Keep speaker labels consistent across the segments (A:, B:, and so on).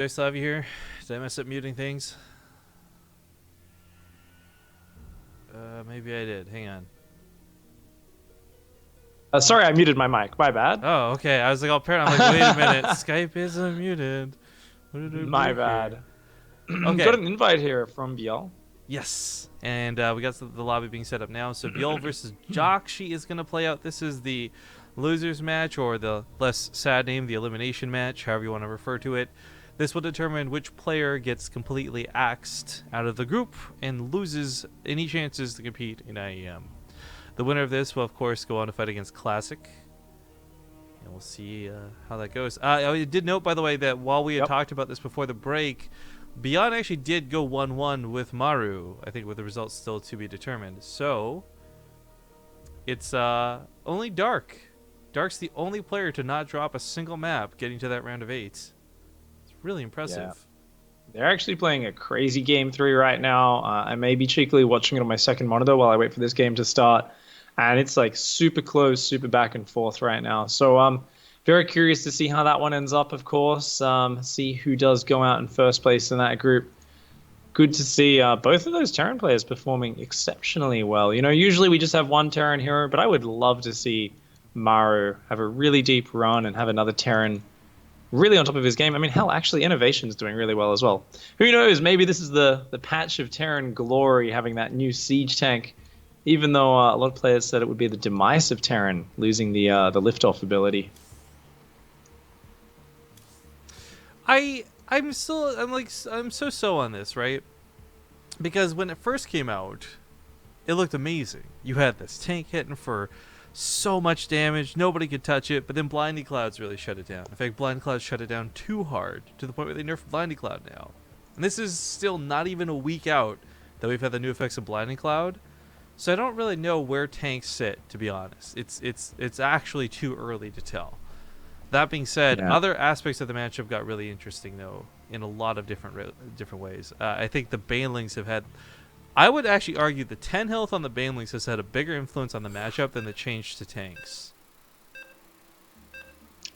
A: Do I still have you here? Did I mess up muting things? Maybe I did. Hang on.
B: Sorry, I muted my mic. My bad.
A: Oh, okay. I was like, all paired. I'm like, wait a minute. Skype is unmuted. What did I
B: My
A: break here?
B: bad. Got
A: Okay.
B: an invite here from ByuL.
A: Yes. And we got the lobby being set up now. So ByuL versus jjakji is going to play out. This is the losers match, or the less sad name, the elimination match, however you want to refer to it. This will determine which player gets completely axed out of the group and loses any chances to compete in IEM. The winner of this will, of course, go on to fight against Classic. And we'll see how that goes. I did note, by the way, that while we had talked about this before the break, ByuL actually did go 1-1 with Maru, I think, with the results still to be determined. So, it's only Dark. Dark's the only player to not drop a single map getting to that round of 8. It's really impressive.
B: Yeah. They're actually playing a crazy game 3 right now. I may be cheekily watching it on my second monitor while I wait for this game to start. And it's like super close, super back and forth right now. So very curious to see how that one ends up, of course. See who does go out in first place in that group. Good to see both of those Terran players performing exceptionally well. You know, usually we just have one Terran hero, but I would love to see Maru have a really deep run and have another Terran really on top of his game. I mean, hell, actually, Innovation's doing really well as well. Who knows? Maybe this is the patch of Terran glory, having that new siege tank. Even though a lot of players said it would be the demise of Terran, losing the liftoff ability.
A: I'm so on this, right? Because when it first came out, it looked amazing. You had this tank hitting for so much damage, nobody could touch it, but then Blinding Clouds really shut it down. In fact, Blinding Clouds shut it down too hard, to the point where they nerfed Blinding Cloud now. And this is still not even a week out that we've had the new effects of Blinding Cloud. So I don't really know where tanks sit, to be honest. It's actually too early to tell. That being said, other aspects of the matchup got really interesting, though, in a lot of different ways. I think the Banelings have had... I would actually argue the 10 health on the Banelings has had a bigger influence on the matchup than the change to tanks.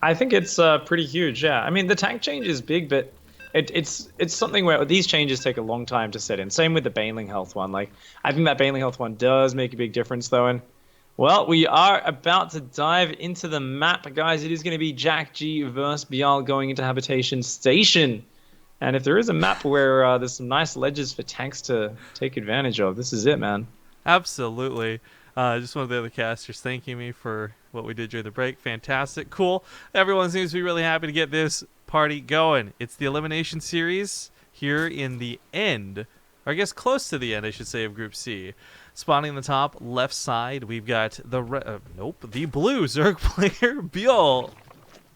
B: I think it's pretty huge, yeah. I mean, the tank change is big, but it's something where these changes take a long time to set in. Same with the Baneling health one. Like, I think that Baneling health one does make a big difference, though. And, well, we are about to dive into the map, guys. It is going to be jjakji versus ByuL going into Habitation Station. And if there is a map where there's some nice ledges for tanks to take advantage of, this is it, man.
A: Absolutely. Just one of the other casters thanking me for what we did during the break. Fantastic. Cool. Everyone seems to be really happy to get this party going. It's the Elimination Series here in the end, or I guess close to the end, I should say, of Group C. Spawning in the top left side, we've got the blue Zerg player, ByuL.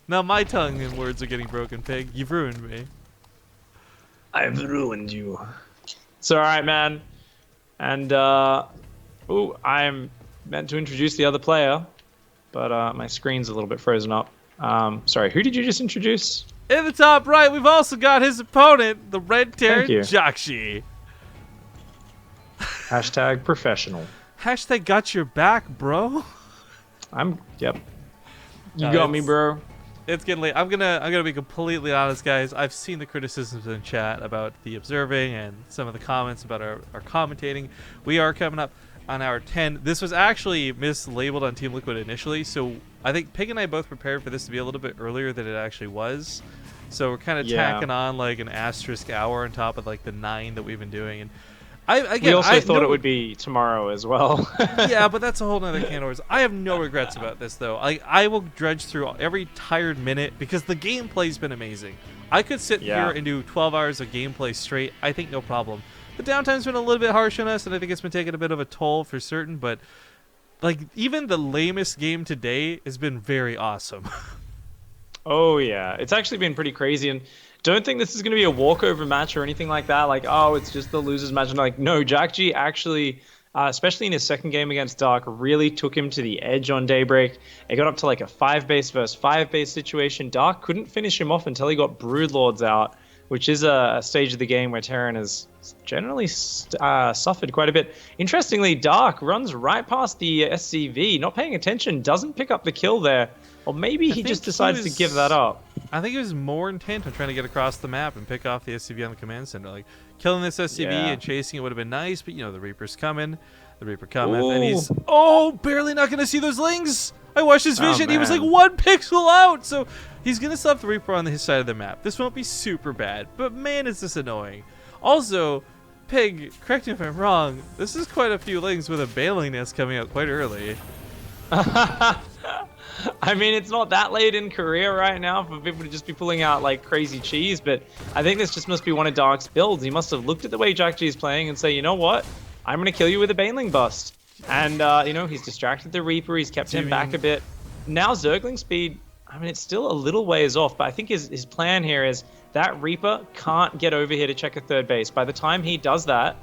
A: Now my tongue and words are getting broken, Pig. You've ruined me.
B: I've ruined you. It's all right, man. And, I'm meant to introduce the other player, but my screen's a little bit frozen up. Sorry, who did you just introduce?
A: In the top right, we've also got his opponent, the red Terran jjakji.
B: Hashtag professional.
A: Hashtag got your back, bro.
B: Yep. You got me, bro.
A: It's getting late. I'm gonna be completely honest, guys. I've seen the criticisms in chat about the observing and some of the comments about our commentating. We are coming up on hour 10. This was actually mislabeled on Team Liquid initially, so I think Pig and I both prepared for this to be a little bit earlier than it actually was. So we're kind of tacking on like an asterisk hour on top of like the 9 that we've been doing. And
B: we also thought it would be tomorrow as well.
A: Yeah, but that's a whole nother can of worms. I have no regrets about this, though. I will dredge through every tired minute because the gameplay's been amazing. I could sit here and do 12 hours of gameplay straight. I think no problem. The downtime's been a little bit harsh on us, and I think it's been taking a bit of a toll for certain, but like even the lamest game today has been very awesome.
B: Oh, yeah. It's actually been pretty crazy, and don't think this is going to be a walkover match or anything like that. Like, oh, it's just the losers match. And like, no, jjakji actually, especially in his second game against Dark, really took him to the edge on Daybreak. It got up to like a 5-base versus 5-base situation. Dark couldn't finish him off until he got Broodlords out, which is a stage of the game where Terran has generally suffered quite a bit. Interestingly, Dark runs right past the SCV, not paying attention, doesn't pick up the kill there. Or maybe he just decides to give that up.
A: I think he was more intent on trying to get across the map and pick off the SCV on the command center. Like, killing this SCV and chasing it would have been nice, but, you know, the Reaper's coming. The Reaper cometh, and he's... Oh, barely not going to see those lings! I watched his vision. He was like 1 pixel out! So he's going to stop the Reaper on his side of the map. This won't be super bad, but man, is this annoying. Also, Pig, correct me if I'm wrong, this is quite a few lings with a bailing nest coming out quite early.
B: I mean, it's not that late in Korea right now for people to just be pulling out like crazy cheese, but I think this just must be one of Dark's builds. He must have looked at the way jjakji is playing and say, you know what? I'm going to kill you with a Baneling Bust. And, you know, he's distracted the Reaper. He's kept him back a bit. Now Zergling speed, I mean, it's still a little ways off, but I think his plan here is that Reaper can't get over here to check a third base. By the time he does that,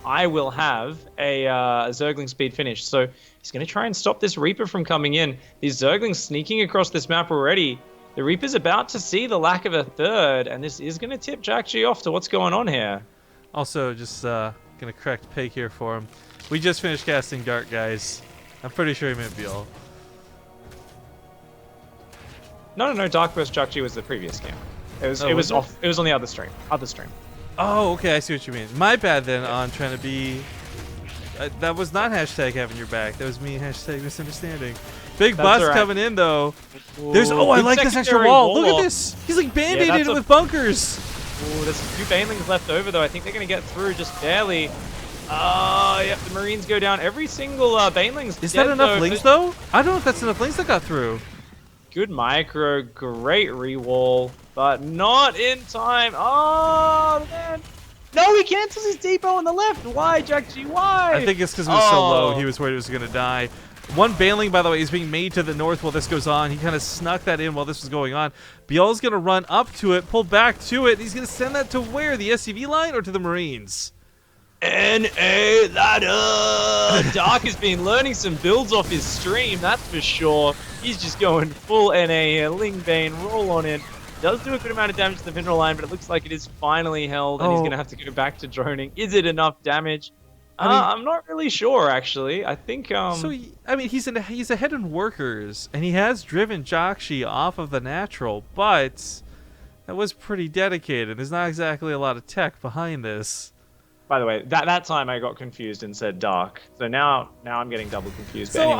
B: I will have a Zergling speed finish. So he's going to try and stop this Reaper from coming in. These Zerglings sneaking across this map already. The Reaper's about to see the lack of a third, and this is going to tip jjakji off to what's going on here.
A: Also, just going to correct Pig here for him. We just finished casting Dark, guys. I'm pretty sure he meant ByuL.
B: No. Dark vs jjakji was the previous game. It was off. It was on the other stream.
A: Oh, okay, I see what you mean. My bad then on trying to be... that was not hashtag having your back. That was me hashtag misunderstanding. Big bust coming in, though.
B: Ooh,
A: there's... Oh, I like this extra wall. Look at this. He's like band-aided it with bunkers.
B: Ooh, there's a few Banelings left over, though. I think they're going to get through just barely. Yep, the Marines go down. Every single Baneling's
A: Is that enough links, though? I don't know if that's enough links that got through.
B: Good micro, great rewall, but not in time. Oh, man. No, he cancels his depot on the left. Why, jjakji? Why?
A: I think it's because it was so low. He was worried it was going to die. One Baneling, by the way, is being made to the north while this goes on. He kind of snuck that in while this was going on. ByuL's going to run up to it, pull back to it. He's going to send that to where? The SCV line or to the Marines?
B: NA ladder! Dark has been learning some builds off his stream, that's for sure. He's just going full NA here. Ling Bane, roll on in. Does do a good amount of damage to the mineral line, but it looks like it is finally held, and he's going to have to go back to droning. Is it enough damage? I'm not really sure, actually. I think...
A: So, I mean, he's ahead in workers, and he has driven jjakji off of the natural, but that was pretty dedicated. There's not exactly a lot of tech behind this.
B: By the way, that time I got confused and said Dark. So now I'm getting double confused.
A: So
B: anyway,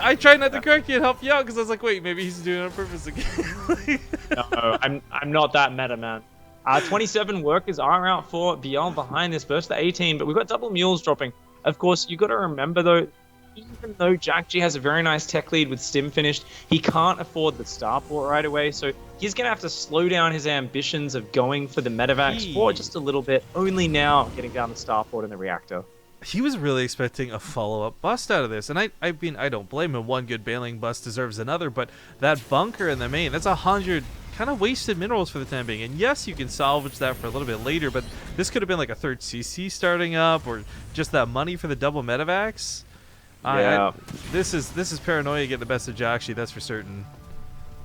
A: I tried not to correct you and help you out because I was like, wait, maybe he's doing it on purpose again.
B: No, I'm not that meta, man. 27 workers are out for ByuL behind this versus the 18, but we've got double mules dropping. Of course, you got to remember though, even though jjakji has a very nice tech lead with stim finished, he can't afford the starport right away, so he's going to have to slow down his ambitions of going for the medevacs for just a little bit, only now getting down the starport and the reactor.
A: He was really expecting a follow-up bust out of this, and I mean, I don't blame him. One good bailing bust deserves another, but that bunker in the main, that's 100 kind of wasted minerals for the time being. And yes, you can salvage that for a little bit later, but this could have been like a third CC starting up, or just that money for the double medevacs.
B: Yeah.
A: This is paranoia getting the best of jjakji, that's for certain.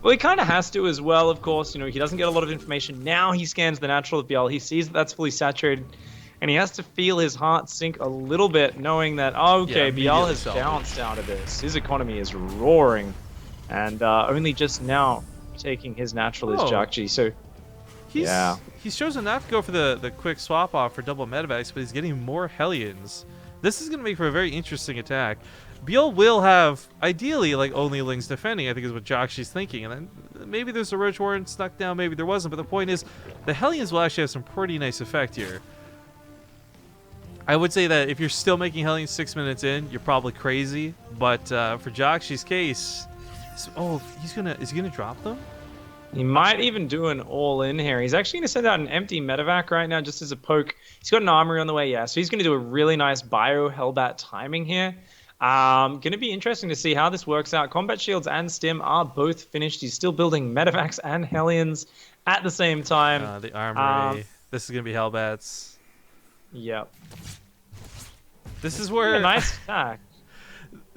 B: Well, he kind of has to as well, of course. You know, he doesn't get a lot of information. Now he scans the natural of ByuL. He sees that that's fully saturated, and he has to feel his heart sink a little bit, knowing that, oh, okay, ByuL has bounced out of this. His economy is roaring, and only just now taking his natural is jjakji. So,
A: he's chosen not to go for the quick swap off for double medevacs, but he's getting more Hellions. This is going to make for a very interesting attack. ByuL will have, ideally, like only Lings defending, I think is what jjakji's thinking. And then maybe there's a Roach Warren snuck down, maybe there wasn't. But the point is, the Hellions will actually have some pretty nice effect here. I would say that if you're still making Hellions 6 minutes in, you're probably crazy. But for jjakji's case, is he gonna drop them?
B: He might even do an all-in here. He's actually going to send out an empty medevac right now just as a poke. He's got an armory on the way, yeah. So he's going to do a really nice bio Hellbat timing here. Going to be interesting to see how this works out. Combat shields and stim are both finished. He's still building medevacs and Hellions at the same time.
A: The armory. This is going to be Hellbats.
B: Yep.
A: This is where...
B: A nice attack.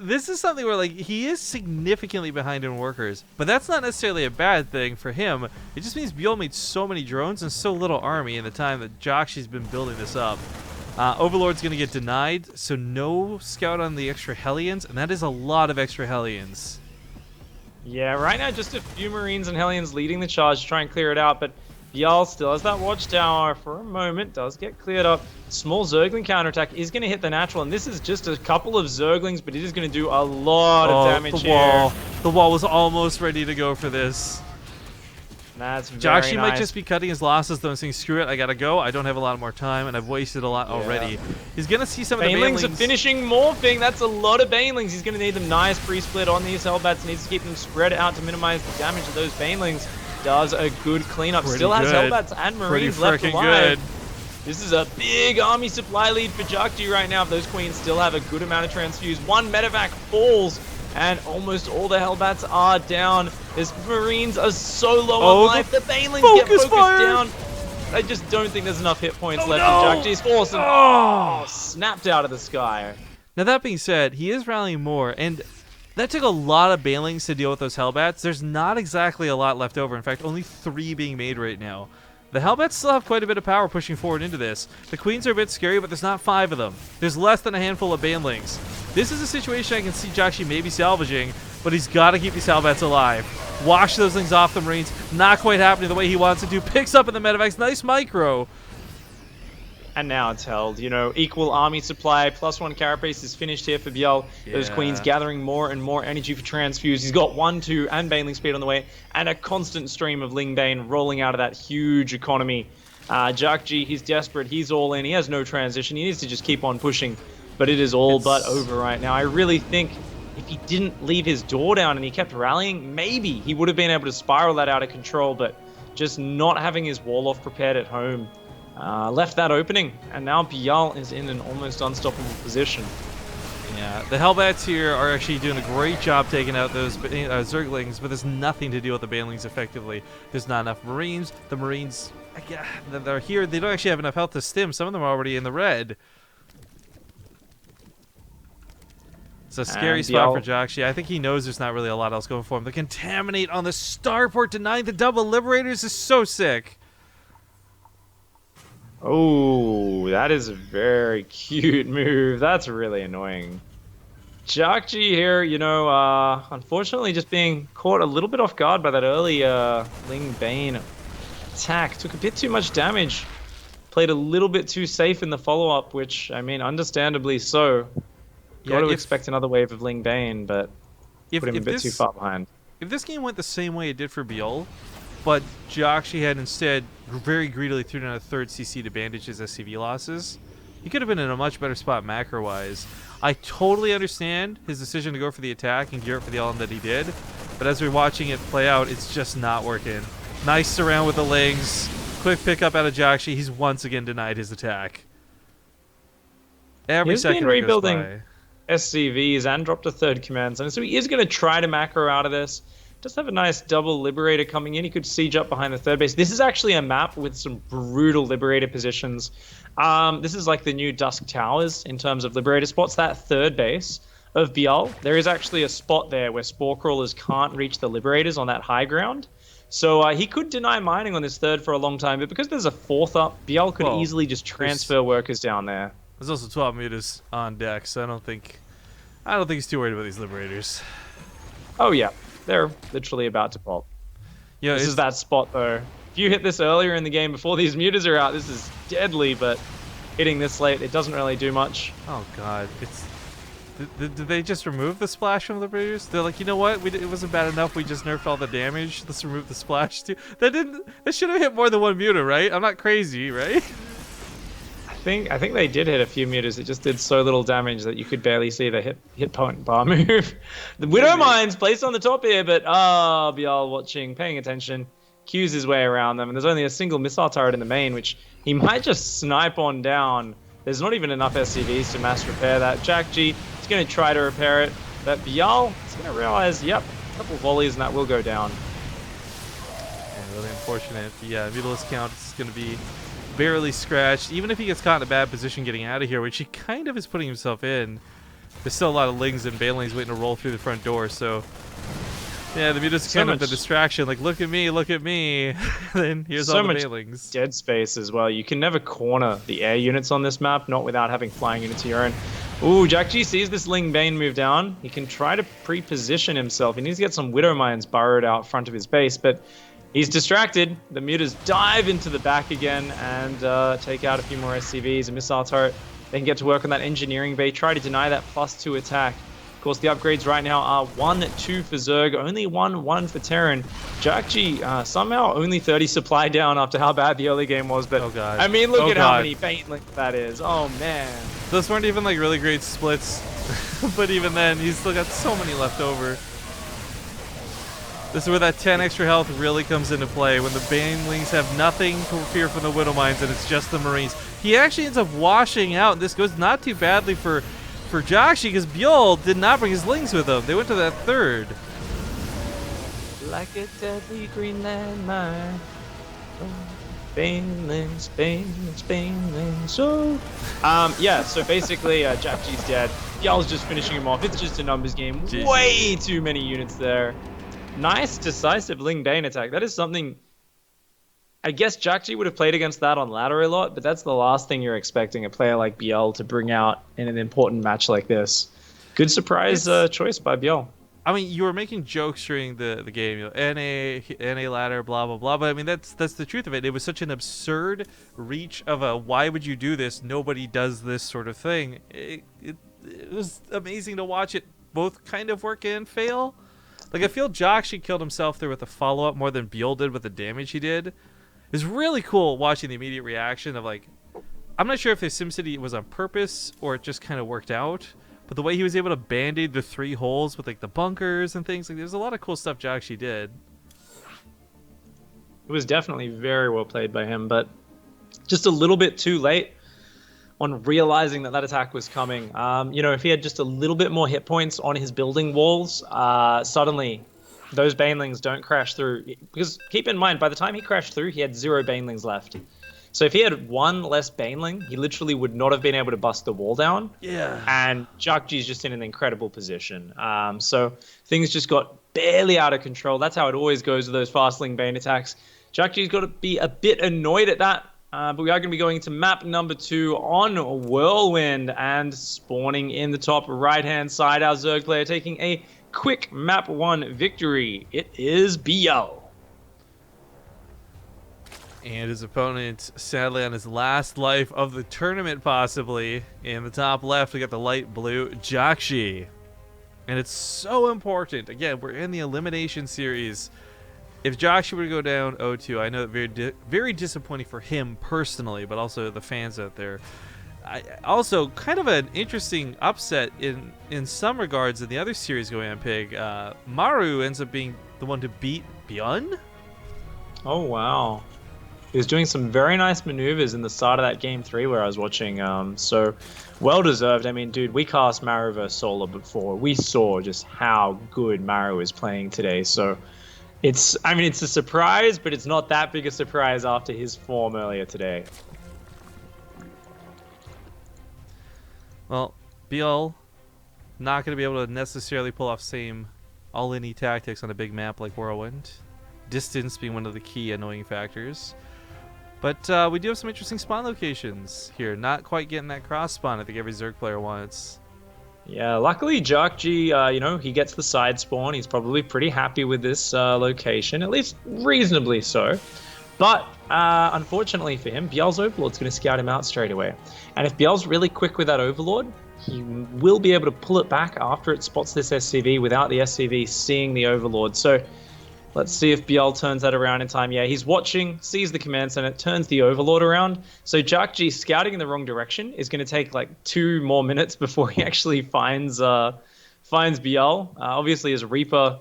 A: This is something where, like, he is significantly behind in workers, but that's not necessarily a bad thing for him. It just means ByuL made so many drones and so little army in the time that jjakji's been building this up. Overlord's going to get denied, so no scout on the extra Hellions, and that is a lot of extra Hellions.
B: Yeah, right now just a few Marines and Hellions leading the charge to try and clear it out, but ByuL still has that watchtower for a moment, does get cleared up. Small Zergling counterattack is going to hit the natural, and this is just a couple of Zerglings, but it is going to do a lot of damage
A: the wall.
B: here.
A: The wall was almost ready to go for this.
B: That's very
A: jjakji
B: nice.
A: might just be cutting his losses though and saying, screw it, I gotta go. I don't have a lot more time, and I've wasted a lot already. He's gonna see some of the
B: Banelings are
A: banelings.
B: finishing morphing. That's a lot of Banelings. He's going to need them nice pre-split on these Hellbats. Needs to keep them spread out to minimize the damage of those Banelings. Does a good cleanup.
A: Pretty
B: Still has
A: good.
B: Hellbats and
A: Pretty
B: Marines left
A: freaking
B: alive.
A: good.
B: This is a big army supply lead for jjakji right now. Those Queens still have a good amount of transfuse. One medevac falls, and almost all the Hellbats are down. His Marines are so low on life. The Banelings get focused down. I just don't think there's enough hit points left in jjakji's force. And snapped out of the sky.
A: Now that being said, he is rallying more, and that took a lot of Banelings to deal with those Hellbats. There's not exactly a lot left over. In fact, only 3 being made right now. The Hellbats still have quite a bit of power pushing forward into this. The Queens are a bit scary, but there's not 5 of them. There's less than a handful of Banelings. This is a situation I can see jjakji maybe salvaging, but he's got to keep these Hellbats alive. Wash those things off the Marines. Not quite happening the way he wants it to. Picks up in the medevacs. Nice micro.
B: And now it's held. You know, equal army supply. +1 carapace is finished here for ByuL. Those Queens gathering more and more energy for transfuse. He's got 1, 2, and Baneling speed on the way, and a constant stream of Ling Bane rolling out of that huge economy. jjakji, he's desperate. He's all in. He has no transition. He needs to just keep on pushing. But it is all but over right now. I really think if he didn't leave his door down and he kept rallying, maybe he would have been able to spiral that out of control. But just not having his wall off prepared at home left that opening, and now ByuL is in an almost unstoppable position.
A: Yeah, the Hellbats here are actually doing a great job taking out those Zerglings, but there's nothing to deal with the Banelings effectively. There's not enough Marines. The Marines, they're here. They don't actually have enough health to stim. Some of them are already in the red. It's a scary spot for jjakji. I think he knows there's not really a lot else going for him. The Contaminate on the starport, denying the double Liberators, is so sick.
B: Oh, that is a very cute move. That's really annoying. jjakji here, you know, unfortunately just being caught a little bit off guard by that early Ling Bane attack. Took a bit too much damage. Played a little bit too safe in the follow-up, which, I mean, understandably so. Got to expect another wave of Ling Bane, but put him a bit too far behind.
A: If this game went the same way it did for ByuL, but jjakji had instead very greedily threw down a 3rd CC to bandage his SCV losses, he could have been in a much better spot macro-wise. I totally understand his decision to go for the attack and gear up for the LM that he did, but as we're watching it play out, it's just not working. Nice surround with the Lings. Quick pickup out of jjakji. He's once again denied his attack. Every second
B: been rebuilding
A: goes by.
B: SCVs and dropped a 3rd command zone, so he is going to try to macro out of this. Does have a nice double Liberator coming in. He could siege up behind the 3rd base. This is actually a map with some brutal Liberator positions. This is like the new Dusk Towers in terms of Liberator spots. That 3rd base of ByuL, there is actually a spot there where Spore Crawlers can't reach the Liberators on that high ground. So he could deny mining on this 3rd for a long time, but because there's a 4th up, ByuL could easily just transfer workers down there.
A: There's also 12 mutas on deck, so I don't think he's too worried about these Liberators.
B: Oh yeah. They're literally about to pop. Yeah, this is that spot, though. If you hit this earlier in the game before these mutas are out, this is deadly, but hitting this late, it doesn't really do much.
A: Oh, God. Did they just remove the splash from Liberators? They're like, you know what? It wasn't bad enough. We just nerfed all the damage. Let's remove the splash, too. That should have hit more than 1 muta, right? I'm not crazy, right?
B: I think they did hit a few mutas. It just did so little damage that you could barely see the hit point bar move. The Widow Mine's placed on the top here, but ByuL watching, paying attention, cues his way around them, and there's only a single missile turret in the main, which he might just snipe on down. There's not even enough SCVs to mass repair that. jjakji is going to try to repair it, but ByuL is going to realize, yep, a couple volleys and that will go down.
A: Yeah, really unfortunate. Yeah, Mutila's count is going to be barely scratched. Even if he gets caught in a bad position getting out of here, which he kind of is putting himself in, there's still a lot of Lings and Banelings waiting to roll through the front door, so yeah, the Muta's kind of the distraction, like, look at me, then here's all the Banelings.
B: Dead space as well. You can never corner the air units on this map, not without having flying units of your own. Ooh, jjakji sees this Ling Bane move down. He can try to pre-position himself. He needs to get some Widow Mines burrowed out front of his base, but he's distracted. The mutas dive into the back again and take out a few more SCVs, a missile turret. They can get to work on that engineering bay, try to deny that +2 attack. Of course, the upgrades right now are 1-2 for Zerg, only 1-1 for Terran. jjakji somehow only 30 supply down after how bad the early game was, but
A: Oh, God.
B: I mean, look
A: Oh,
B: at how
A: God.
B: many Banelings that is. Oh, man.
A: Those weren't even like really great splits, but even then, he's still got so many left over. This is where that 10 extra health really comes into play, when the Banelings have nothing to fear from the Widow Mines and it's just the Marines. He actually ends up washing out, and this goes not too badly for jjakji, because ByuL did not bring his Lings with him. They went to that third.
B: Like a deadly green landmine. Banelings, Banelings, Banelings. So, yeah, so basically, jjakji's dead. ByuL's just finishing him off. It's just a numbers game.
A: GG.
B: Way too many units there. Nice, decisive Ling Bane attack. That is something... I guess jjakji would have played against that on ladder a lot, but that's the last thing you're expecting a player like ByuL to bring out in an important match like this. Good surprise choice by ByuL.
A: I mean, you were making jokes during the game, you know, NA ladder, blah blah blah. But I mean, that's the truth of it. It was such an absurd reach of a why would you do this? Nobody does this sort of thing. It was amazing to watch it both kind of work and fail. Like, I feel jjakji killed himself there with the follow up more than ByuL did with the damage he did. It's really cool watching the immediate reaction of, like, I'm not sure if the SimCity was on purpose or it just kind of worked out. But the way he was able to band-aid the 3 holes with, like, the bunkers and things, like, there's a lot of cool stuff jjakji did.
B: It was definitely very well played by him, but just a little bit too late on realizing that that attack was coming. You know, if he had just a little bit more hit points on his building walls, suddenly those Banelings don't crash through. Because keep in mind, by the time he crashed through, he had 0 Banelings left. So if he had 1 less Baneling, he literally would not have been able to bust the wall down.
A: Yeah.
B: And jjakji's just in an incredible position. So things just got barely out of control. That's how it always goes with those fast-ling Bane attacks. jjakji's got to be a bit annoyed at that. But we are going to be going to map number 2 on Whirlwind and spawning in the top right-hand side. Our Zerg player taking a quick map 1 victory. It is ByuL.
A: And his opponent, sadly on his last life of the tournament possibly, in the top left we got the light blue jjakji. And it's so important. Again, we're in the elimination series. If jjakji were to go down 0-2, I know that very disappointing for him personally, but also the fans out there. Also, kind of an interesting upset in some regards in the other series going on Pig. Maru ends up being the one to beat ByuL.
B: Oh, wow. He was doing some very nice maneuvers in the start of that game 3 where I was watching. So, well deserved. I mean, dude, we cast Maru vs Solar before. We saw just how good Maru is playing today. So, it's a surprise, but it's not that big a surprise after his form earlier today.
A: Well, ByuL not going to be able to necessarily pull off same all-in-y tactics on a big map like Whirlwind. Distance being one of the key annoying factors. But we do have some interesting spawn locations here. Not quite getting that cross spawn I think every Zerg player wants.
B: Yeah, luckily jjakji, you know, he gets the side spawn. He's probably pretty happy with this location, at least reasonably so. But unfortunately for him, ByuL's Overlord's going to scout him out straight away. And if ByuL's really quick with that Overlord, he will be able to pull it back after it spots this SCV without the SCV seeing the Overlord. So let's see if ByuL turns that around in time. Yeah, he's watching, sees the command center, turns the Overlord around. So jjakji scouting in the wrong direction is going to take like 2 more minutes before he actually finds ByuL. Obviously, his Reaper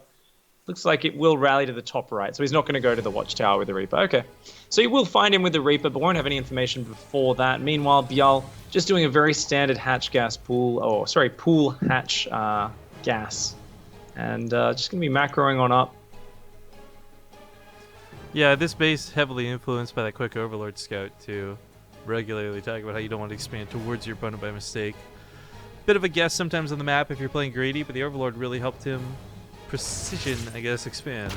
B: looks like it will rally to the top right, so he's not going to go to the watchtower with the Reaper. Okay, so he will find him with the Reaper, but won't have any information before that. Meanwhile, ByuL just doing a very standard hatch gas pool, pool hatch gas, and just going to be macroing on up.
A: Yeah, this base heavily influenced by that quick Overlord scout to regularly talk about how you don't want to expand towards your opponent by mistake. Bit of a guess sometimes on the map if you're playing greedy, but the Overlord really helped him precision, I guess, expand.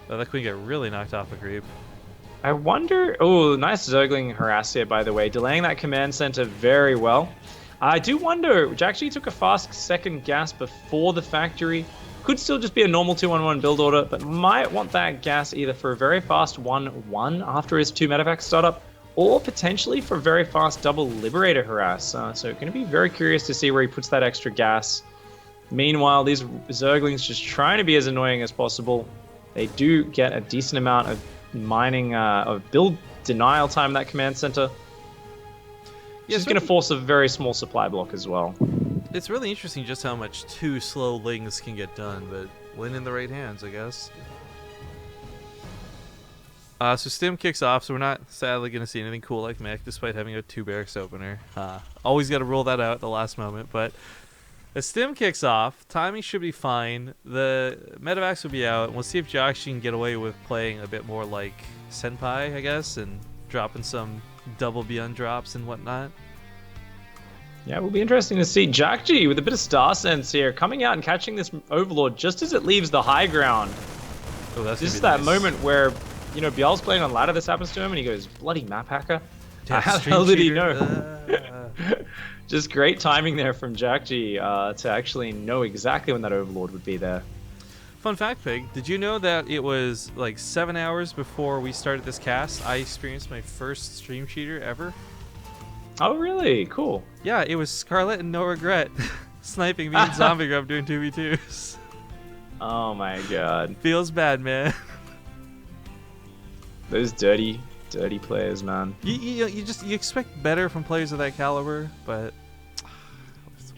A: Oh, that queen got really knocked off a creep.
B: I wonder... Oh, nice Zergling harass here, by the way. Delaying that command center very well. I do wonder, jjakji took a fast second gas before the factory. Could still just be a normal 2-1-1 build order, but might want that gas either for a very fast 1-1 after his 2 medevac startup, or potentially for a very fast double Liberator harass. So going to be very curious to see where he puts that extra gas. Meanwhile, these Zerglings just trying to be as annoying as possible. They do get a decent amount of mining, of build denial time in that command center.
A: Yeah,
B: It's going to force a very small supply block as well.
A: It's really interesting just how much 2 slow lings can get done, but when in the right hands, I guess. So Stim kicks off, so we're not sadly going to see anything cool like Mech, despite having a 2 barracks opener. Always got to rule that out at the last moment, but as Stim kicks off, timing should be fine. The medevacs will be out, and we'll see if jjakji can get away with playing a bit more like Senpai, I guess, and dropping some double ByuL drops and whatnot.
B: Yeah, it will be interesting to see jjakji with a bit of star sense here, coming out and catching this Overlord just as it leaves the high ground.
A: Oh, that's
B: This is
A: nice.
B: that moment where, you know, ByuL's playing on ladder, this happens to him, and he goes, bloody map hacker.
A: Damn,
B: How the
A: stream
B: hell did he
A: cheater.
B: know? Just great timing there from jjakji to actually know exactly when that Overlord would be there.
A: Fun fact, Pig, did you know that it was like 7 hours before we started this cast, I experienced my first stream cheater ever?
B: Oh, really? Cool.
A: Yeah, it was Scarlet and No Regret sniping me and Zombie Grub doing 2v2s.
B: Oh my god.
A: Feels bad, man.
B: Those dirty players, man.
A: You expect better from players of that caliber, but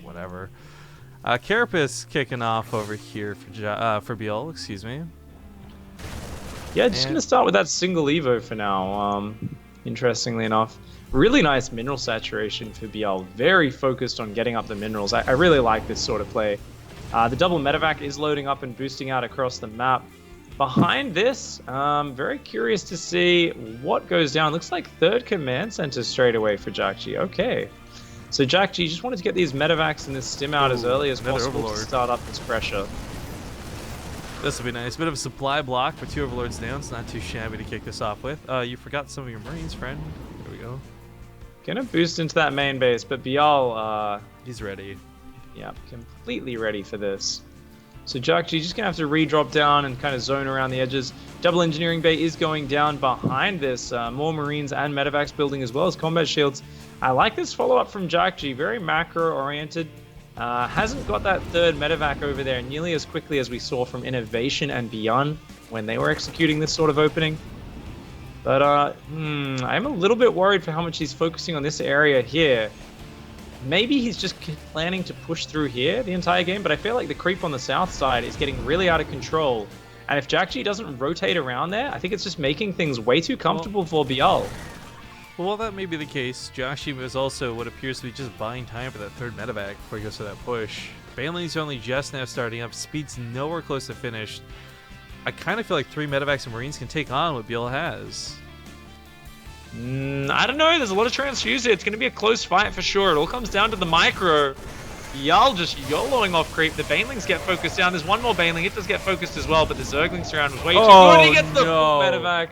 A: whatever. Carapace kicking off over here for ByuL, excuse me.
B: Yeah, just going to start with that single Evo for now, interestingly enough. Really nice mineral saturation for ByuL. Very focused on getting up the minerals. I really like this sort of play. The double medevac is loading up and boosting out across the map. Behind this, very curious to see what goes down. Looks like third command center straight away for jjakji. Okay. So jjakji just wanted to get these medevacs and this stim out as early as possible to start up this pressure.
A: This will be nice. Bit of a supply block for 2 Overlords down. It's not too shabby to kick this off with. You forgot some of your Marines, friend. There we go.
B: Gonna boost into that main base, but ByuL,
A: he's ready.
B: Yeah, completely ready for this. So jjakji just gonna have to re-drop down and kind of zone around the edges. Double engineering bay is going down behind this. More Marines and medevacs building as well as combat shields. I like this follow-up from jjakji, very macro-oriented. Hasn't got that third medevac over there nearly as quickly as we saw from Innovation and ByuL when they were executing this sort of opening. But I'm a little bit worried for how much he's focusing on this area here. Maybe he's just planning to push through here the entire game, but I feel like the creep on the south side is getting really out of control. And if jjakji doesn't rotate around there, I think it's just making things way too comfortable for ByuL.
A: Well, while that may be the case, jjakji is also what appears to be just buying time for that third medevac before he goes to that push. Banelings are only just now starting up. Speed's nowhere close to finished. I kind of feel like 3 medevacs and Marines can take on what ByuL has.
B: I don't know. There's a lot of transfuse here. It's going to be a close fight for sure. It all comes down to the micro. ByuL just YOLOing off creep. The Banelings get focused down. There's one more Baneling. It does get focused as well, but the Zergling surround was way too good. He gets the medevac.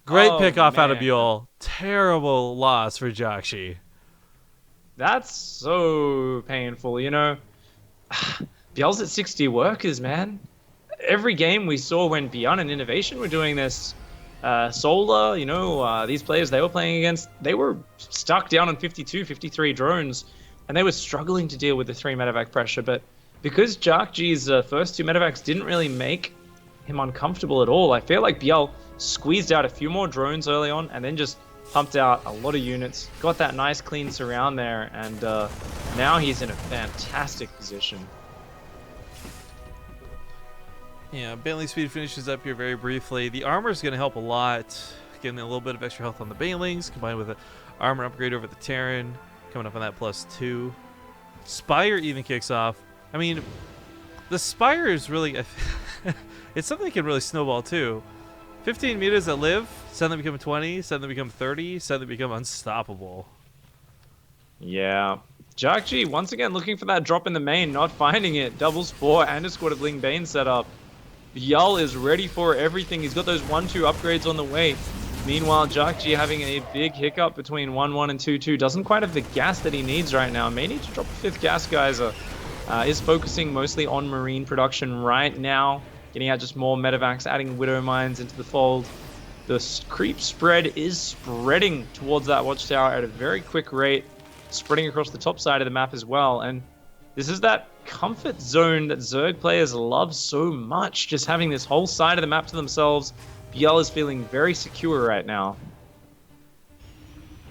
A: Great pickoff out of ByuL. Terrible loss for jjakji.
B: That's so painful, you know. ByuL's at 60 workers, man. Every game we saw when ByuL and Innovation were doing this, Solar, you know, these players they were playing against, they were stuck down on 52, 53 drones, and they were struggling to deal with the 3 medevac pressure. But because jjakji's first 2 medevacs didn't really make him uncomfortable at all, I feel like ByuL squeezed out a few more drones early on and then just pumped out a lot of units, got that nice clean surround there, and now he's in a fantastic position.
A: Yeah, Bentley speed finishes up here very briefly. The armor is going to help a lot, getting a little bit of extra health on the Banelings, combined with an armor upgrade over the Terran, coming up on that +2. Spire even kicks off. I mean, the Spire is really... it's something that can really snowball too. 15 meters that live, suddenly become 20, suddenly become 30, suddenly become unstoppable.
B: Yeah. jjakji, once again, looking for that drop in the main, not finding it. Double Spore and a squad of Bling Bane set up. ByuL is ready for everything. He's got those 1-2 upgrades on the way. Meanwhile, jjakji having a big hiccup between 1-1 and 2-2. Doesn't quite have the gas that he needs right now. May need to drop a 5th gas geyser. Is focusing mostly on marine production right now. Getting out just more medevacs, adding widow mines into the fold. The creep spread is spreading towards that watchtower at a very quick rate. Spreading across the top side of the map as well. And this is that comfort zone that Zerg players love so much. Just having this whole side of the map to themselves. ByuL is feeling very secure right now.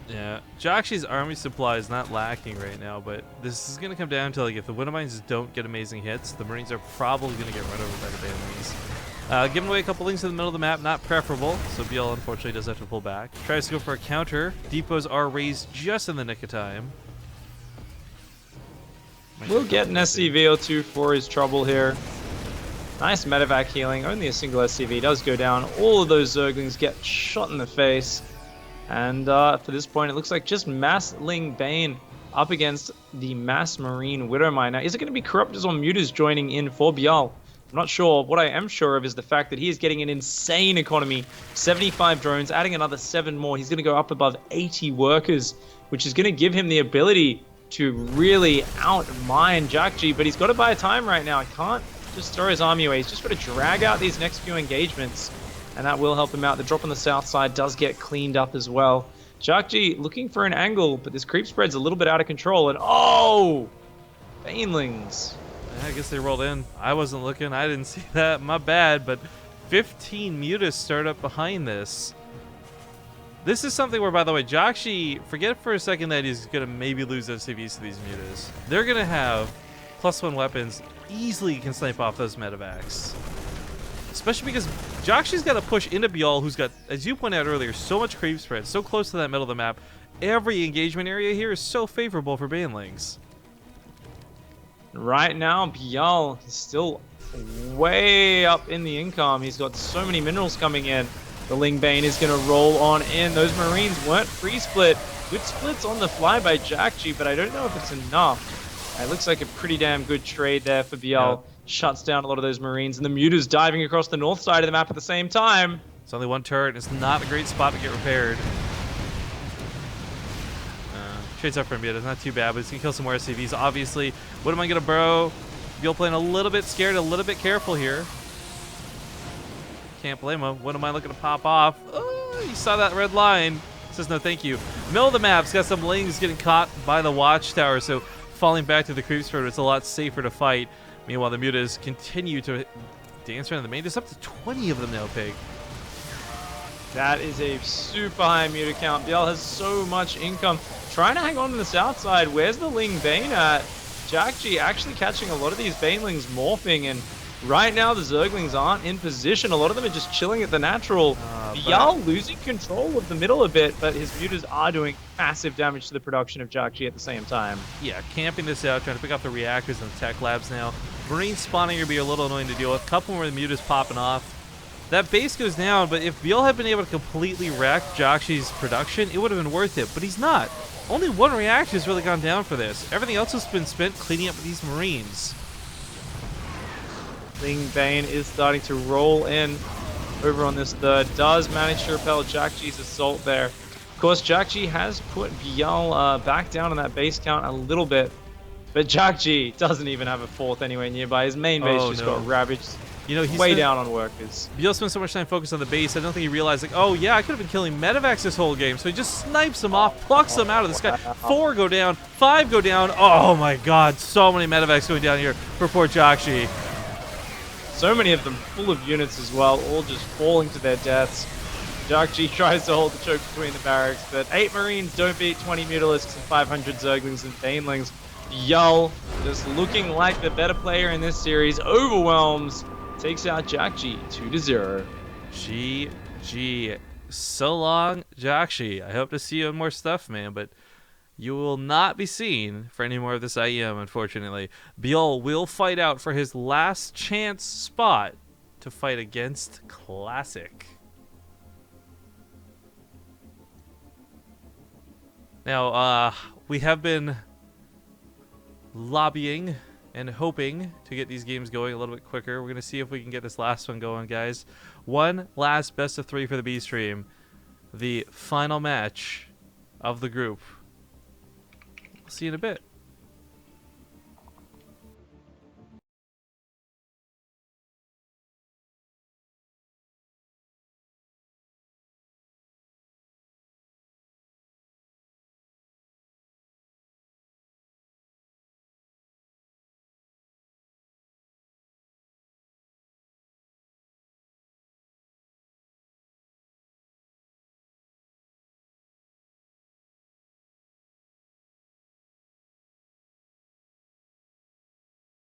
A: Yeah, jjakji's army supply is not lacking right now, but this is going to come down to, like, if the widow mines don't get amazing hits, the Marines are probably going to get run over by the Banelings. Giving away a couple links in the middle of the map, not preferable, so ByuL unfortunately does have to pull back. Tries to go for a counter. Depots are raised just in the nick of time.
B: We'll get an SCV or two for his trouble here. Nice medevac healing. Only a single SCV does go down. All of those Zerglings get shot in the face. And for this point, it looks like just Mass Ling Bane up against the Mass Marine Widowmine. Now, is it going to be Corruptors or Mutas joining in for ByuL? I'm not sure. What I am sure of is the fact that he is getting an insane economy. 75 drones, adding another 7 more. He's going to go up above 80 workers, which is going to give him the ability to really outmine jjakji. But he's got to buy time right now. He can't just throw his army away. He's just got to drag out these next few engagements. And that will help him out. The drop on the south side does get cleaned up as well. jjakji looking for an angle, but this creep spread's a little bit out of control. And oh! Banelings.
A: I guess they rolled in. I wasn't looking. I didn't see that. My bad. But 15 Mutas start up behind this. This is something where, by the way, jjakji, forget for a second that he's going to maybe lose SCVs to these Mutas. They're going to have +1 weapons. Easily can snipe off those medevacs. Especially because jjakji's got to push into ByuL, who's got, as you pointed out earlier, so much creep spread, so close to that middle of the map. Every engagement area here is so favorable for Banelings.
B: Right now, ByuL is still way up in the income. He's got so many minerals coming in. The Ling Bane is going to roll on in. Those Marines weren't free-split. Good splits on the fly by jjakji, but I don't know if it's enough. It looks like a pretty damn good trade there for ByuL.
A: Yeah.
B: Shuts down a lot of those Marines, and the Mutas diving across the north side of the map at the same time.
A: It's only one turret. It's not a great spot to get repaired. Trades up for him, it's not too bad, but he's going to kill some more SCVs, obviously. What am I going to burrow? ByuL playing a little bit scared, a little bit careful here. Can't blame him. What am I looking to pop off? Oh, you saw that red line. Says no thank you. Middle of the map's got some Lings getting caught by the watchtower, so falling back to the creep spread, it's a lot safer to fight. Meanwhile, the Mutas continue to dance around the main. There's up to 20 of them now, Pig.
B: That is a super high Muta count. ByuL has so much income. Trying to hang on to the south side. Where's the Ling Bane at? jjakji actually catching a lot of these Banelings morphing, and right now the Zerglings aren't in position. A lot of them are just chilling at the natural. ByuL losing control of the middle a bit, but his Mutas are doing massive damage to the production of jjakji at the same time.
A: Yeah, camping this out, trying to pick up the reactors and the tech labs now. Marine spawning would be a little annoying to deal with. A couple more of the Mutas popping off. That base goes down, but if ByuL had been able to completely wreck jjakji's production, it would have been worth it, but he's not. Only one reactor has really gone down for this. Everything else has been spent cleaning up these Marines.
B: Ling Bane is starting to roll in over on this third. Does manage to repel jjakji's assault there. Of course, jjakji has put ByuL back down on that base count a little bit, but jjakji doesn't even have a fourth anywhere nearby. His main base just got ravaged. You know, he's way down on workers.
A: ByuL spent so much time focused on the base, I don't think he realized, like, oh yeah, I could have been killing medevacs this whole game. So he just snipes them off, plucks them out of the sky. 4 go down, 5 go down. Oh my god, so many medevacs going down here for poor jjakji.
B: So many of them full of units as well, all just falling to their deaths. jjakji tries to hold the choke between the barracks, but 8 Marines don't beat 20 Mutalisks and 500 Zerglings and Banelings. ByuL, just looking like the better player in this series, overwhelms. Takes out jjakji 2-0.
A: GG. So long, jjakji. I hope to see you in more stuff, man, but you will not be seen for any more of this IEM, unfortunately. ByuL will fight out for his last chance spot to fight against Classic. Now, we have been lobbying and hoping to get these games going a little bit quicker. We're going to see if we can get this last one going, guys. One last best of 3 for the B stream. the final match of the group. We'll see you in a bit.